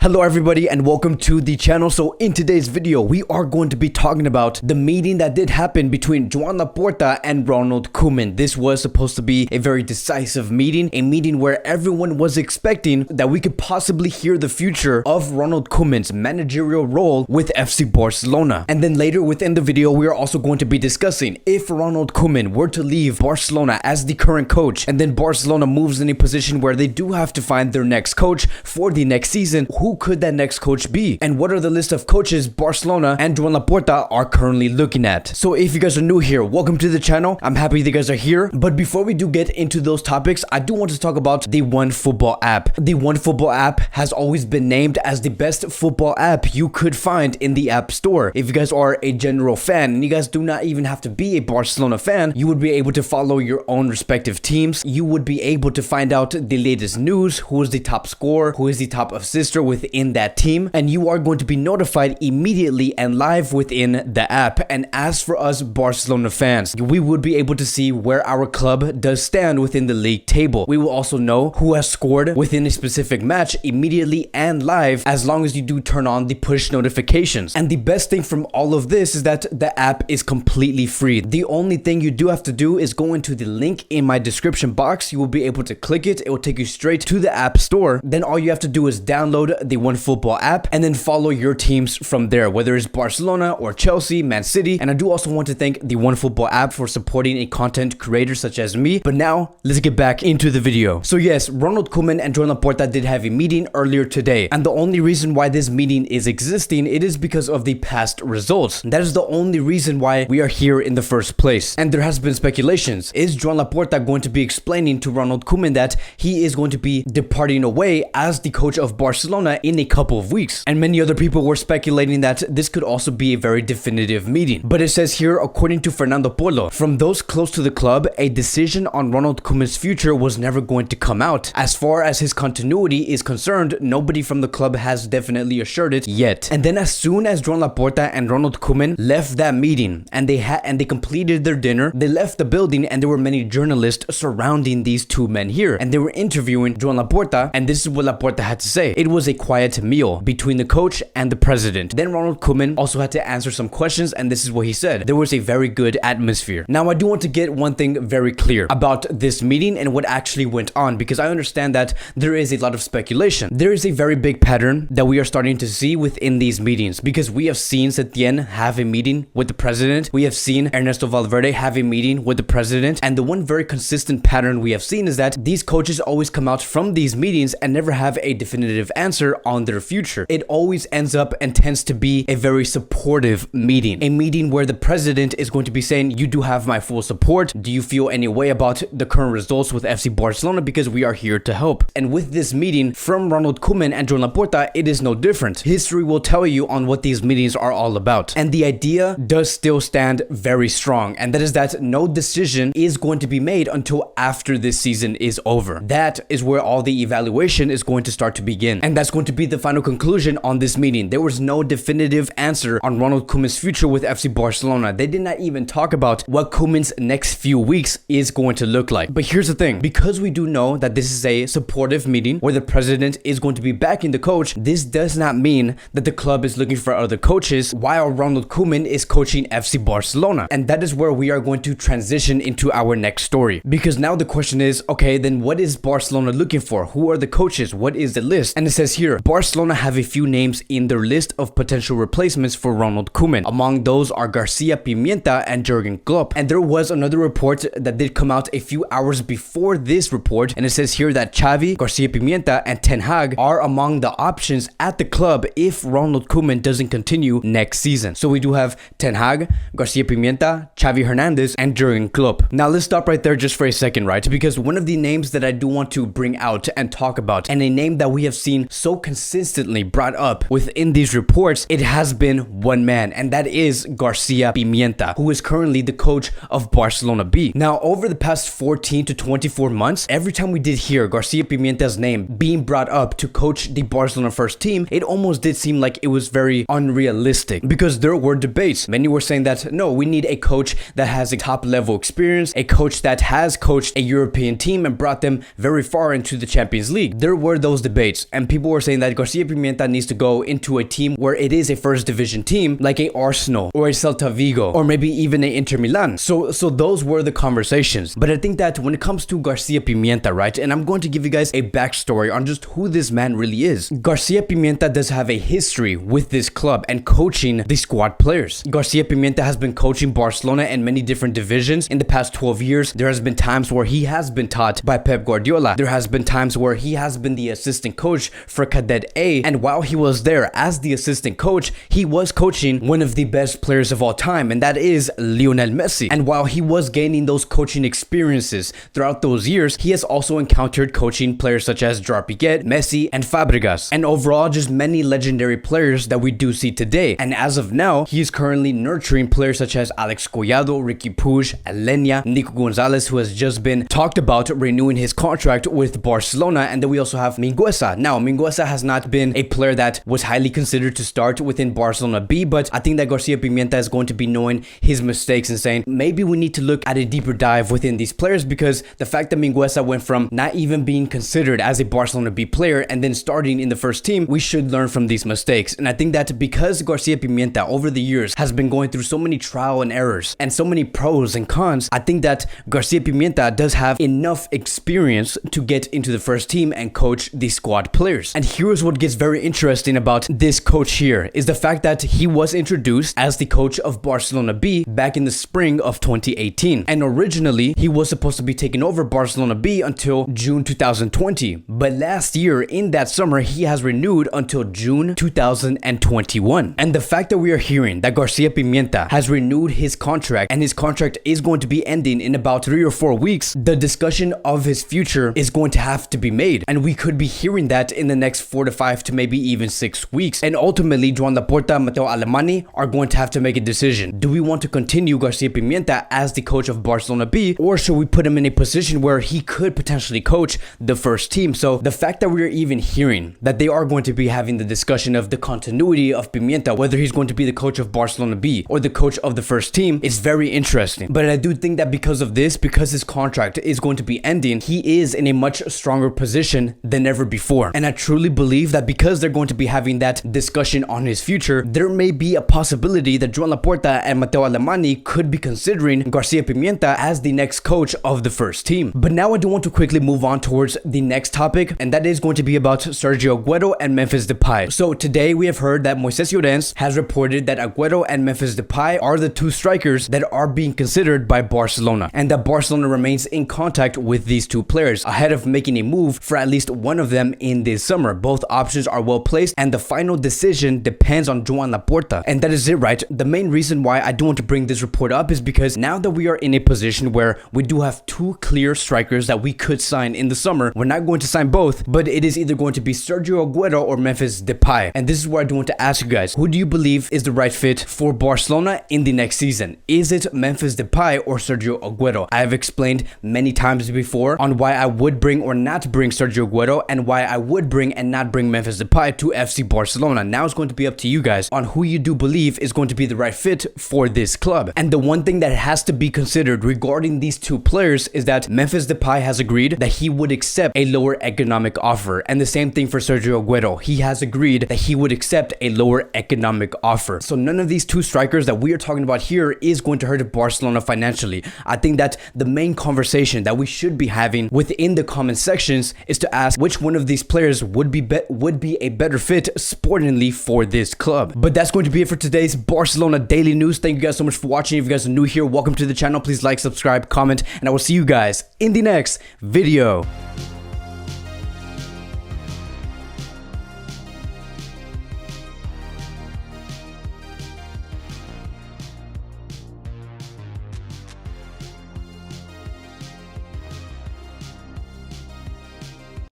Hello everybody and welcome to the channel. So in today's video we are going to be talking about the meeting that did happen between Joan Laporta and Ronald Koeman. This was supposed to be a very decisive meeting, a meeting where everyone was expecting that we could possibly hear the future of Ronald Koeman's managerial role with FC Barcelona. And then later within the video we are also going to be discussing if Ronald Koeman were to leave Barcelona as the current coach and then Barcelona moves in a position where they do have to find their next coach for the next season, who could that next coach be? And what are the list of coaches Barcelona and Joan Laporta are currently looking at? So if you guys are new here, welcome to the channel. I'm happy that you guys are here. But before we do get into those topics, I do want to talk about the OneFootball app. The OneFootball app has always been named as the best football app you could find in the App Store. If you guys are a general fan, and you guys do not even have to be a Barcelona fan, you would be able to follow your own respective teams. You would be able to find out the latest news, who is the top scorer, who is the top assister within that team, and you are going to be notified immediately and live within the app. And as for us Barcelona fans, we would be able to see where our club does stand within the league table. We will also know who has scored within a specific match immediately and live, as long as you do turn on the push notifications. And the best thing from all of this is that the app is completely free. The only thing you do have to do is go into the link in my description box. You will be able to click it. It will take you straight to the App Store. Then all you have to do is download the OneFootball app and then follow your teams from there, whether it's Barcelona or Chelsea, Man City. And I do also want to thank the OneFootball app for supporting a content creator such as me. But now let's get back into the video. So yes, Ronald Koeman and Joan Laporta did have a meeting earlier today, and the only reason why this meeting is existing, it is because of the past results. That is the only reason why we are here in the first place. And there has been speculations. Is Joan Laporta going to be explaining to Ronald Koeman that he is going to be departing away as the coach of Barcelona in a couple of weeks? And many other people were speculating that this could also be a very definitive meeting. But it says here, according to Fernando Polo, from those close to the club, a decision on Ronald Koeman's future was never going to come out. As far as his continuity is concerned, nobody from the club has definitely assured it yet. And then as soon as Joan Laporta and Ronald Koeman left that meeting and they completed their dinner, they left the building, and there were many journalists surrounding these two men here, and they were interviewing Joan Laporta, and this is what Laporta had to say. It was a quiet meal between the coach and the president. Then Ronald Koeman also had to answer some questions, and this is what he said. There was a very good atmosphere. Now I do want to get one thing very clear about this meeting and what actually went on, because I understand that there is a lot of speculation. There is a very big pattern that we are starting to see within these meetings, because we have seen Setien have a meeting with the president. We have seen Ernesto Valverde have a meeting with the president, and the one very consistent pattern we have seen is that these coaches always come out from these meetings and never have a definitive answer on their future. It always ends up and tends to be a very supportive meeting, a meeting where the president is going to be saying, you do have my full support. Do you feel any way about the current results with FC Barcelona? Because we are here to help. And with this meeting from Ronald Koeman and Joan Laporta, it is no different. History will tell you on what these meetings are all about. And the idea does still stand very strong, and that is that no decision is going to be made until after this season is over. That is where all the evaluation is going to start to begin, and that's going to be the final conclusion on this meeting. There was no definitive answer on Ronald Koeman's future with FC Barcelona. They did not even talk about what Koeman's next few weeks is going to look like. But here's the thing, because we do know that this is a supportive meeting where the president is going to be backing the coach, this does not mean that the club is looking for other coaches while Ronald Koeman is coaching FC Barcelona. And that is where we are going to transition into our next story, because now the question is, okay, then what is Barcelona looking for? Who are the coaches? What is the list? And it says here, Barcelona have a few names in their list of potential replacements for Ronald Koeman. Among those are Garcia, Pimienta, and Jurgen Klopp. And there was another report that did come out a few hours before this report, and it says here that Xavi, Garcia Pimienta, and Ten Hag are among the options at the club if Ronald Koeman doesn't continue next season. So we do have Ten Hag, Garcia Pimienta, Xavi Hernandez, and Jurgen Klopp. Now let's stop right there just for a second, right? Because one of the names that I do want to bring out and talk about, and a name that we have seen so consistently brought up within these reports, it has been one man, and that is Garcia Pimienta, who is currently the coach of Barcelona B. Now, over the past 14 to 24 months, every time we did hear Garcia Pimienta's name being brought up to coach the Barcelona first team, it almost did seem like it was very unrealistic, because there were debates. Many were saying that, no, we need a coach that has a top level experience, a coach that has coached a European team and brought them very far into the Champions League. There were those debates, and people were saying saying that Garcia Pimienta needs to go into a team where it is a first division team, like a Arsenal or a Celta Vigo or maybe even a Inter Milan. So those were the conversations. But I think that when it comes to Garcia Pimienta, right, and I'm going to give you guys a backstory on just who this man really is. Garcia Pimienta does have a history with this club and coaching the squad players. Garcia Pimienta has been coaching Barcelona in many different divisions in the past 12 years. There has been times where he has been taught by Pep Guardiola. There has been times where he has been the assistant coach for Cadet A, and while he was there as the assistant coach, he was coaching one of the best players of all time, and that is Lionel Messi. And while he was gaining those coaching experiences throughout those years, he has also encountered coaching players such as Gerard Piqué, Messi, and Fabregas, and overall just many legendary players that we do see today. And as of now, he is currently nurturing players such as Alex Collado, Ricky Puig, Alenia, Nico Gonzalez, who has just been talked about renewing his contract with Barcelona, and then we also have Mingueza. Now, Mingueza has not been a player that was highly considered to start within Barcelona B, but I think that Garcia Pimienta is going to be knowing his mistakes and saying maybe we need to look at a deeper dive within these players, because the fact that Mingueza went from not even being considered as a Barcelona B player and then starting in the first team, we should learn from these mistakes. And I think that because Garcia Pimienta over the years has been going through so many trial and errors and so many pros and cons, I think that Garcia Pimienta does have enough experience to get into the first team and coach the squad players. And here's what gets very interesting about this coach here is the fact that he was introduced as the coach of Barcelona B back in the spring of 2018. And originally, he was supposed to be taking over Barcelona B until June 2020. But last year, in that summer, he has renewed until June 2021. And the fact that we are hearing that Garcia Pimienta has renewed his contract and his contract is going to be ending in about 3 or 4 weeks, the discussion of his future is going to have to be made. And we could be hearing that in the next 4 to 5 to maybe even 6 weeks. And ultimately, Joan Laporta and Mateo Alemany are going to have to make a decision. Do we want to continue Garcia Pimienta as the coach of Barcelona B, or should we put him in a position where he could potentially coach the first team? So the fact that we're even hearing that they are going to be having the discussion of the continuity of Pimienta, whether he's going to be the coach of Barcelona B or the coach of the first team, is very interesting. But I do think that because of this, because his contract is going to be ending, he is in a much stronger position than ever before. And I truly believe that because they're going to be having that discussion on his future, there may be a possibility that Joan Laporta and Mateo Alemany could be considering Garcia Pimienta as the next coach of the first team. But now I do want to quickly move on towards the next topic, and that is going to be about Sergio Aguero and Memphis Depay. So today we have heard that Moises Llorens has reported that Aguero and Memphis Depay are the two strikers that are being considered by Barcelona, and that Barcelona remains in contact with these two players ahead of making a move for at least one of them in this summer. Both options are well placed, and the final decision depends on Joan Laporta. And that is it, right? The main reason why I do want to bring this report up is because now that we are in a position where we do have two clear strikers that we could sign in the summer, we're not going to sign both, but it is either going to be Sergio Aguero or Memphis Depay. And this is where I do want to ask you guys, who do you believe is the right fit for Barcelona in the next season? Is it Memphis Depay or Sergio Aguero? I have explained many times before on why I would bring or not bring Sergio Aguero and why I would bring and not bring Memphis Depay to FC Barcelona. Now it's going to be up to you guys on who you do believe is going to be the right fit for this club. And the one thing that has to be considered regarding these two players is that Memphis Depay has agreed that he would accept a lower economic offer, and the same thing for Sergio Aguero. He has agreed that he would accept a lower economic offer. So none of these two strikers that we are talking about here is going to hurt Barcelona financially. I think that the main conversation that we should be having within the comment sections is to ask which one of these players would be a better fit sportingly for this club. But that's going to be it for today's Barcelona Daily News. Thank you guys so much for watching. If you guys are new here, welcome to the channel. Please like, subscribe, comment, and I will see you guys in the next video.